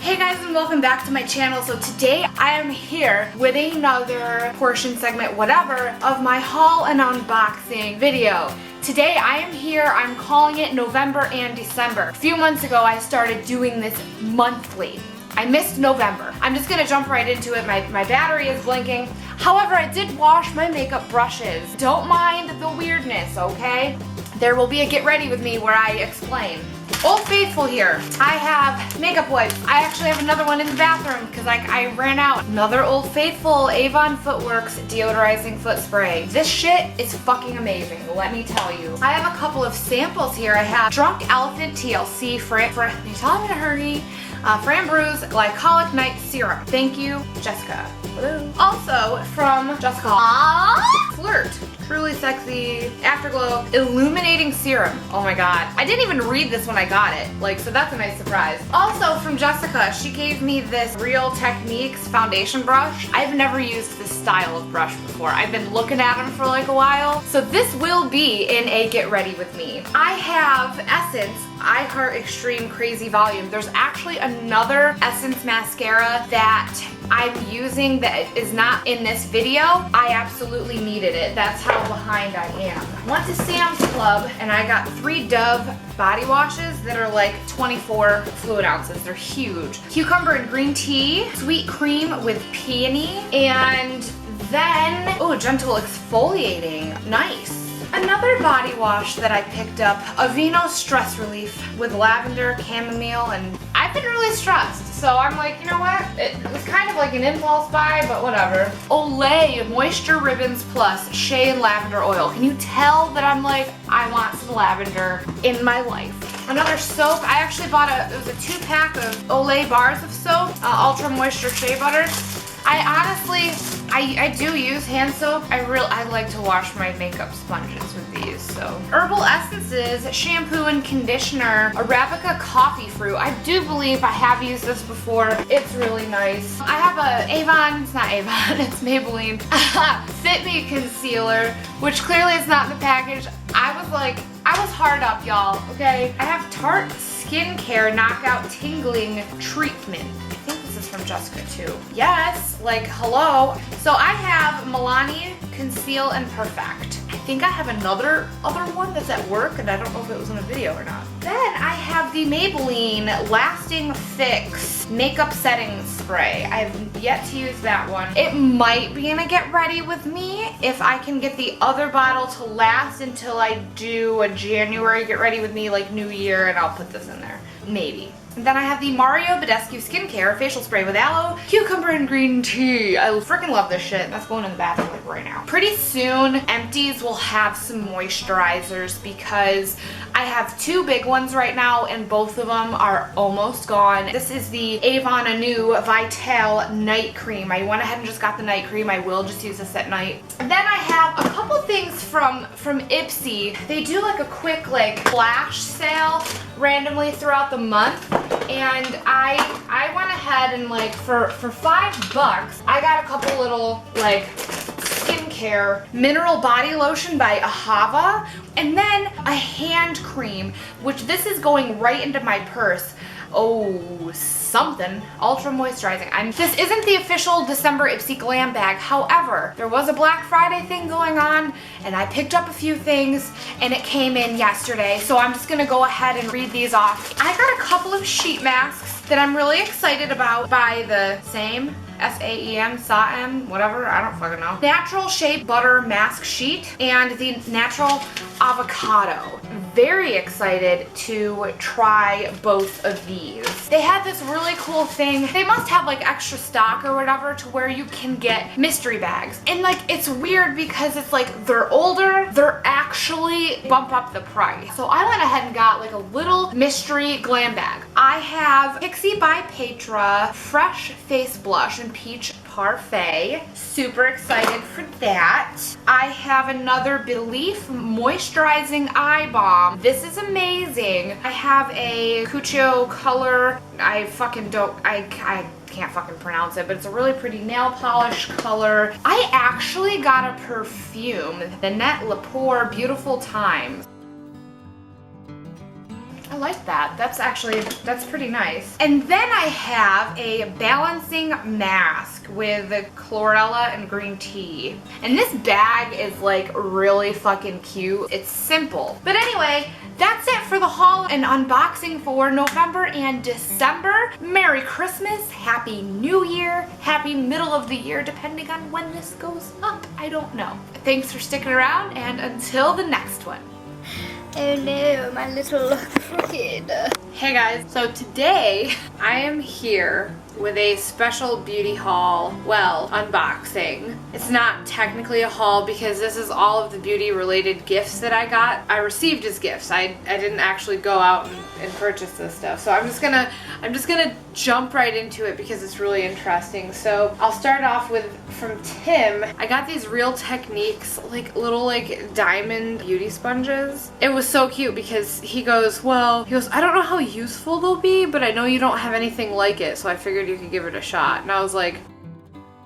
Hey guys, and welcome back to my channel. So today I am here with another portion segment, whatever, of my haul and unboxing video. Today I am here, I'm calling it November and December. A few months ago I started doing this monthly. I missed November. I'm just gonna jump right into it. My battery is blinking. However, I did wash my makeup brushes. Don't mind the weirdness, okay? There will be a get ready with me where I explain. Old Faithful here. I have makeup wipes. I actually have another one in the bathroom because I ran out. Another Old Faithful Avon Footworks deodorizing foot spray. This shit is fucking amazing, let me tell you. I have a couple of samples here. I have Drunk Elephant TLC you tell me to hurry. Fran Bruise Glycolic Night Serum. Thank you, Jessica. Hello. Also from Jessica. Flirt. Truly Sexy Afterglow Illuminating Serum. Oh my god. I didn't even read this when I got it. So that's a nice surprise. Also from Jessica, she gave me this Real Techniques foundation brush. I've never used this style of brush before. I've been looking at them for a while. So this will be in a get ready with me. I have Essence I Heart Extreme Crazy Volume. There's actually another Essence mascara that I'm using that is not in this video. I absolutely needed it. That's how behind I am. I went to Sam's Club and I got 3 Dove body washes that are 24 fluid ounces. They're huge. Cucumber and green tea, sweet cream with peony, and then, oh, gentle exfoliating. Nice. Another body wash that I picked up, Aveeno Stress Relief with lavender, chamomile, and I've been really stressed, so I'm like, you know what? It was kind of like an impulse buy, but whatever. Olay Moisture Ribbons Plus Shea and Lavender Oil. Can you tell that I'm like, I want some lavender in my life? Another soap, I actually bought it was a 2-pack of Olay bars of soap, Ultra Moisture Shea Butter. I honestly, I do use hand soap. I like to wash my makeup sponges with these, so. Herbal Essences, shampoo and conditioner, Arabica coffee fruit. I do believe I have used this before. It's really nice. I have a Avon, it's not Avon, it's Maybelline Fit Me concealer, which clearly is not in the package. I was hard up, y'all, okay? I have Tarte Skincare Knockout Tingling Treatment. I think this is from Jessica too. Yes, hello. So I have Milani Conceal and Perfect. I think I have other one that's at work and I don't know if it was in a video or not. Then I have the Maybelline Lasting Fix Makeup Setting Spray. I've yet to use that one. It might be in a get ready with me if I can get the other bottle to last until I do a January get ready with me New Year, and I'll put this in there. Maybe. And then I have the Mario Badescu Skincare Facial Spray with Aloe, Cucumber, and Green Tea. I freaking love this shit. That's going in the bathroom right now. Pretty soon, Empties will have some moisturizers because I have 2 big ones right now and both of them are almost gone. This is the Avon Anew Vital Night Cream. I went ahead and just got the night cream. I will just use this at night. And then I have a couple things from Ipsy. They do a quick flash sale randomly throughout the month. And I went ahead and for $5, I got a couple little skincare mineral body lotion by Ahava, and then a hand cream, which this is going right into my purse. Oh, something. Ultra moisturizing. This isn't the official December Ipsy glam bag. However, there was a Black Friday thing going on and I picked up a few things and it came in yesterday. So I'm just gonna go ahead and read these off. I got a couple of sheet masks that I'm really excited about by the same SAEM, SAEM, whatever, I don't fucking know. Natural Shea Butter Mask Sheet and the Natural Avocado. Very excited to try both of these. They had this really cool thing. They must have extra stock or whatever to where you can get mystery bags. And it's weird because it's they're older, they're actually bump up the price. So I went ahead and got a little mystery glam bag. I have Pixie by Petra Fresh Face Blush in Peach Parfait. Super excited for that. I have another Belief Moisturizing Eye Balm. This is amazing. I have a Cuccio Color. I can't fucking pronounce it, but it's a really pretty nail polish color. I actually got a perfume, the Net Lepore Beautiful Times. I like that. That's pretty nice. And then I have a balancing mask with chlorella and green tea. And this bag is like really fucking cute. It's simple. But anyway, that's it for the haul and unboxing for November and December. Merry Christmas, Happy New Year, Happy middle of the year, depending on when this goes up. I don't know. Thanks for sticking around, and until the next one. Oh no, my little crooked. Hey guys, so today I am here with a special beauty haul, well, unboxing. It's not technically a haul because this is all of the beauty related gifts that I received as gifts. I didn't actually go out and purchase this stuff. So I'm just gonna jump right into it because it's really interesting. So I'll start off with, from Tim, I got these Real Techniques, like little like diamond beauty sponges. It was so cute because he goes, I don't know how useful they'll be, but I know you don't have anything like it, so I figured you could give it a shot. And I was like,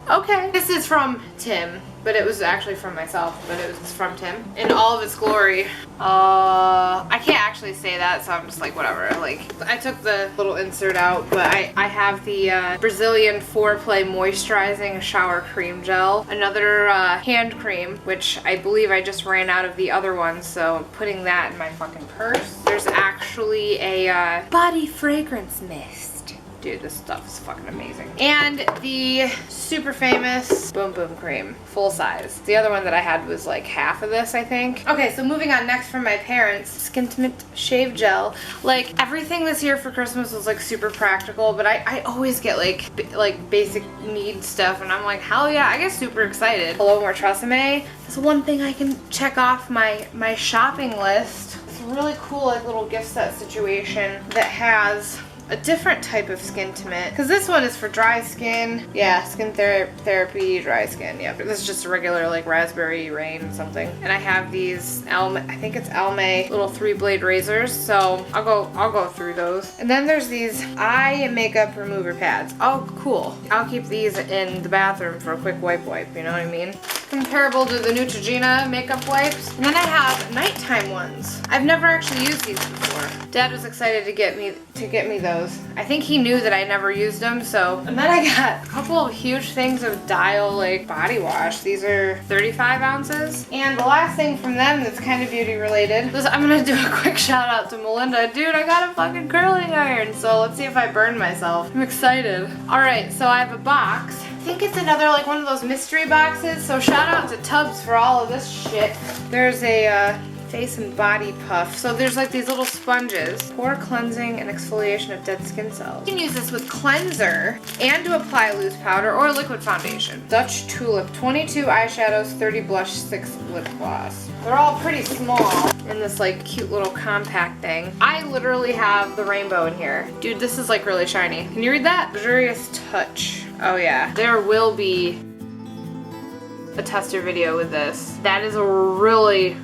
okay. This is from Tim, but it was actually from myself, but it was from Tim in all of its glory. I can't actually say that, so I'm just like, whatever. Like, I took the little insert out, but I have the Brazilian Foreplay Moisturizing Shower Cream Gel, another hand cream, which I believe I just ran out of the other one, so I'm putting that in my fucking purse. There's actually a body fragrance mist. Dude, this stuff is fucking amazing. And the super famous Boom Boom Cream, full size. The other one that I had was like half of this, I think. Okay, so moving on, next from my parents, Skintimate Shave Gel. Like, everything this year for Christmas was like super practical, but I always get like basic need stuff, and I'm like, hell yeah, I get super excited. Hello More Tresemme. That's one thing I can check off my shopping list. It's a really cool like little gift set situation that has a different type of skin tint, because this one is for dry skin. Yeah, skin therapy, dry skin. Yeah, this is just a regular like raspberry rain something. And I have these I think it's Almay little 3-blade razors. So I'll go through those. And then there's these eye and makeup remover pads. Oh, cool. I'll keep these in the bathroom for a quick wipe. You know what I mean? Comparable to the Neutrogena makeup wipes. And then I have nighttime ones. I've never actually used these before. Dad was excited to get me those. I think he knew that I never used them, so. And then I got a couple of huge things of Dial like body wash. These are 35 ounces. And the last thing from them that's kind of beauty related was, I'm gonna do a quick shout out to Melinda. Dude, I got a fucking curling iron, so let's see if I burn myself. I'm excited. Alright, so I have a box. I think it's another like one of those mystery boxes, so shout out to TUBZ for all of this shit. There's a face and body puff. So there's like these little sponges. Pore cleansing and exfoliation of dead skin cells. You can use this with cleanser and to apply loose powder or liquid foundation. Dutch Tulip, 22 eyeshadows, 30 blush, 6 lip gloss. They're all pretty small in this like cute little compact thing. I literally have the rainbow in here. Dude, this is like really shiny. Can you read that? Luxurious Touch. Oh yeah. There will be a tester video with this. That is a really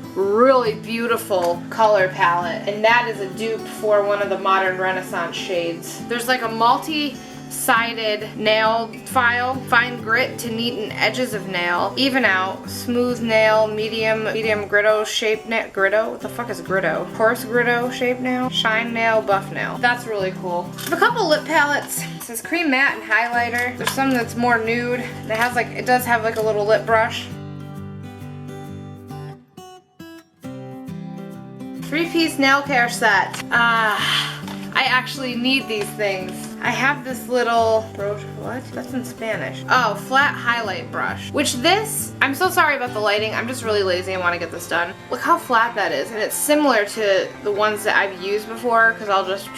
beautiful color palette, and that is a dupe for one of the Modern Renaissance shades. There's like a multi-sided nail file, fine grit to neaten edges of nail, even out, smooth nail, medium gritto shape nail, gritto? What the fuck is gritto? Coarse gritto shape nail, shine nail, buff nail. That's really cool. I have a couple lip palettes. It says cream matte and highlighter. There's some that's more nude. It has like, it does have like a little lip brush. 3-piece nail care set. I actually need these things. I have this little what? That's in Spanish. Oh, flat highlight brush. Which this, I'm so sorry about the lighting. I'm just really lazy and want to get this done. Look how flat that is. And it's similar to the ones that I've used before, because I'll just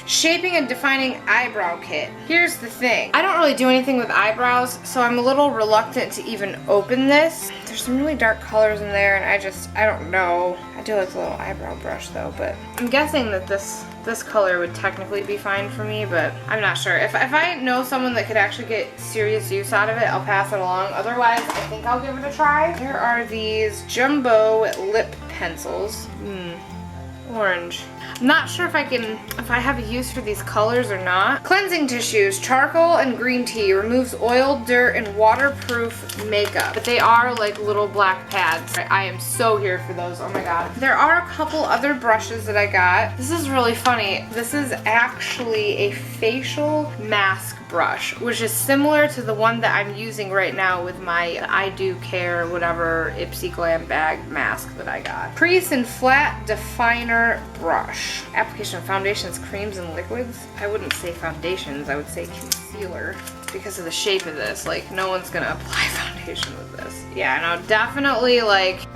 shaping and defining eyebrow kit. Here's the thing. I don't really do anything with eyebrows, so I'm a little reluctant to even open this. There's some really dark colors in there, and I don't know. I do like the little eyebrow brush though, but I'm guessing that this color would technically be fine for me, but I'm not sure. If I know someone that could actually get serious use out of it, I'll pass it along. Otherwise, I think I'll give it a try. There are these jumbo lip pencils. Orange. I'm not sure if I have a use for these colors or not. Cleansing tissues, charcoal and green tea, removes oil, dirt, and waterproof makeup. But they are like little black pads. I am so here for those, oh my god. There are a couple other brushes that I got. This is really funny. This is actually a facial mask brush, which is similar to the one that I'm using right now with my I Do Care whatever Ipsy Glam Bag mask that I got. Crease and flat definer brush. Application of foundations, creams, and liquids. I wouldn't say foundations, I would say concealer because of the shape of this. Like, no one's gonna apply foundation with this. Yeah, no, definitely like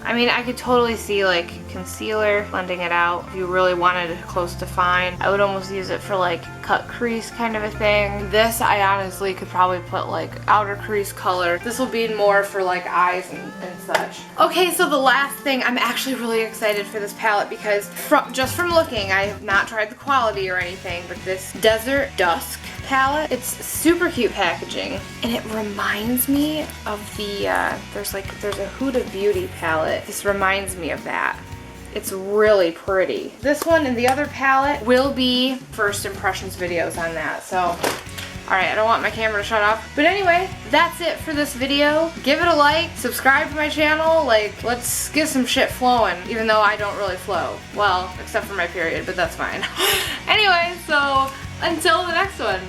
I mean, I could totally see like concealer, blending it out. If you really wanted it close define, I would almost use it for like cut crease kind of a thing. This, I honestly could probably put like outer crease color. This will be more for like eyes and such. Okay, so the last thing, I'm actually really excited for this palette because just from looking, I have not tried the quality or anything, but this Desert Dusk palette, it's super cute packaging, and it reminds me of the there's a Huda Beauty palette. This reminds me of that. It's really pretty. This one and the other palette will be first impressions videos on that. So alright, I don't want my camera to shut off. But anyway, that's it for this video. Give it a like, subscribe to my channel, like, let's get some shit flowing, even though I don't really flow. Well, except for my period, but that's fine. Anyway, so until the next one.